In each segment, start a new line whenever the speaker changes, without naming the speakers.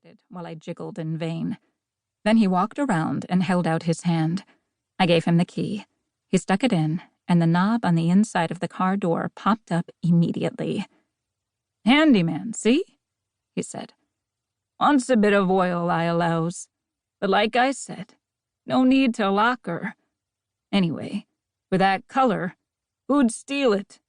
ejaculated while I jiggled in vain. Then he walked around and held out his hand. I gave him the key. He stuck it in, and the knob on the inside of the car door popped up immediately. "Handyman, see?" he said. "Wants a bit of oil, I allows. But like I said, no need to lock her. Anyway, with that color, who'd steal it?"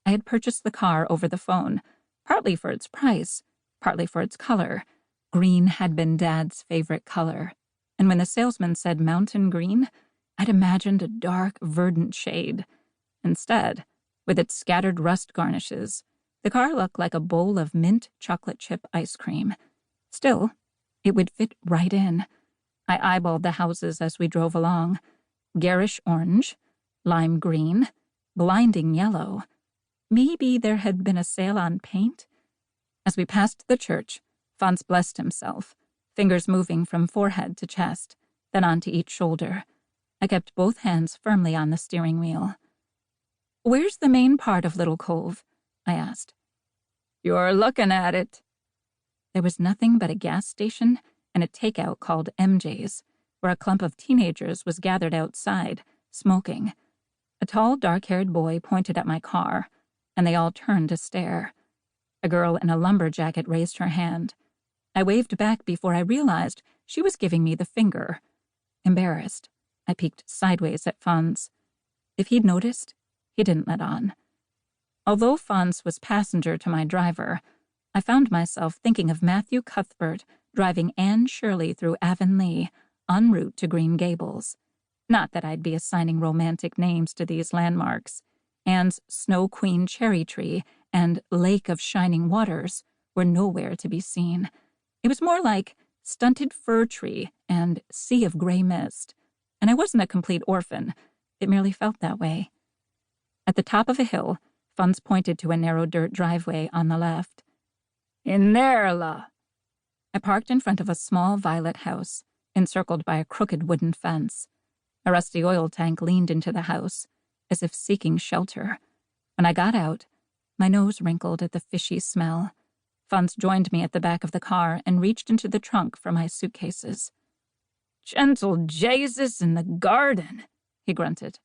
I had purchased the car over the phone, partly for its price, partly for its color. Green had been Dad's favorite color, and when the salesman said mountain green, I'd imagined a dark, verdant shade. Instead, with its scattered rust garnishes, the car looked like a bowl of mint chocolate chip ice cream. Still, it would fit right in. I eyeballed the houses as we drove along. Garish orange, lime green, blinding yellow. Maybe there had been a sale on paint? As we passed the church, Fonz blessed himself, fingers moving from forehead to chest, then onto each shoulder. I kept both hands firmly on the steering wheel. "Where's the main part of Little Cove?" I asked. "You're looking at it." There was nothing but a gas station and a takeout called MJ's, where a clump of teenagers was gathered outside, smoking. A tall, dark-haired boy pointed at my car, and they all turned to stare. A girl in a lumber jacket raised her hand. I waved back before I realized she was giving me the finger. Embarrassed, I peeked sideways at Fonz. If he'd noticed, he didn't let on. Although Fonz was passenger to my driver, I found myself thinking of Matthew Cuthbert driving Anne Shirley through Avonlea, en route to Green Gables. Not that I'd be assigning romantic names to these landmarks. Anne's Snow Queen cherry tree and Lake of Shining Waters were nowhere to be seen. It was more like Stunted Fir Tree and Sea of Gray Mist. And I wasn't a complete orphan. It merely felt that way. At the top of a hill, Fonz pointed to a narrow dirt driveway on the left. "In there, la." I parked in front of a small violet house, encircled by a crooked wooden fence. A rusty oil tank leaned into the house, as if seeking shelter. When I got out, my nose wrinkled at the fishy smell. Fonz joined me at the back of the car and reached into the trunk for my suitcases. "Gentle Jesus in the garden," he grunted.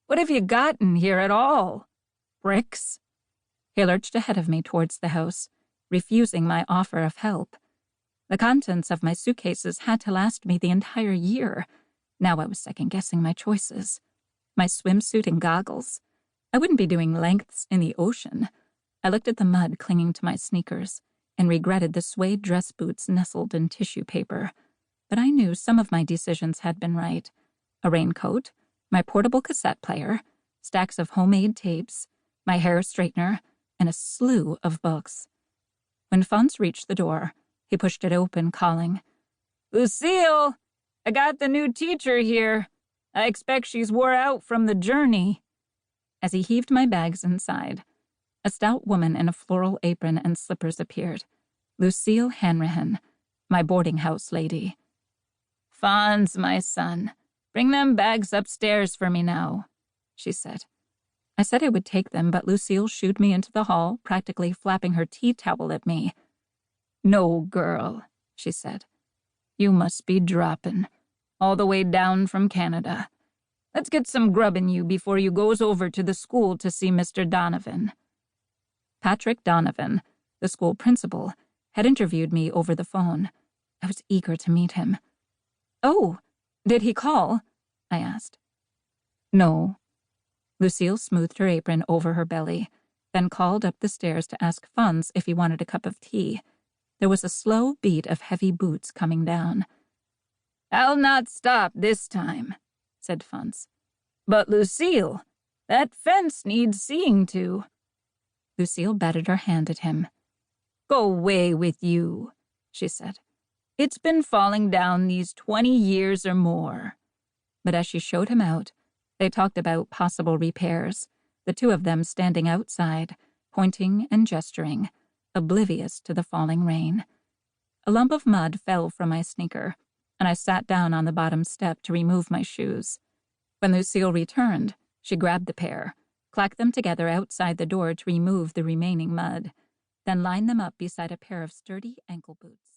"What have you got in here at all? Bricks?" He lurched ahead of me towards the house, refusing my offer of help. The contents of my suitcases had to last me the entire year. Now I was second-guessing my choices. My swimsuit and goggles. I wouldn't be doing lengths in the ocean. I looked at the mud clinging to my sneakers and regretted the suede dress boots nestled in tissue paper. But I knew some of my decisions had been right. A raincoat, my portable cassette player, stacks of homemade tapes, my hair straightener, and a slew of books. When Fonz reached the door, he pushed it open, calling, "Lucille, I got the new teacher here. I expect she's wore out from the journey." As he heaved my bags inside, a stout woman in a floral apron and slippers appeared. Lucille Hanrahan, my boarding house lady. "Fonz, my son, bring them bags upstairs for me now," she said. I said I would take them, but Lucille shooed me into the hall, practically flapping her tea towel at me. "No, girl," she said. "You must be droppin', all the way down from Canada. Let's get some grub in you before you goes over to the school to see Mr. Donovan." Patrick Donovan, the school principal, had interviewed me over the phone. I was eager to meet him. "Oh, did he call?" I asked. "No." Lucille smoothed her apron over her belly, then called up the stairs to ask Fonz if he wanted a cup of tea. There was a slow beat of heavy boots coming down. "I'll not stop this time," said Fonz. "But, Lucille, that fence needs seeing to." Lucille batted her hand at him. "Go away with you," she said. "It's been falling down these 20 years or more." But as she showed him out, they talked about possible repairs, the two of them standing outside, pointing and gesturing, oblivious to the falling rain. A lump of mud fell from my sneaker, and I sat down on the bottom step to remove my shoes. When Lucille returned, she grabbed the pair, clacked them together outside the door to remove the remaining mud, then lined them up beside a pair of sturdy ankle boots.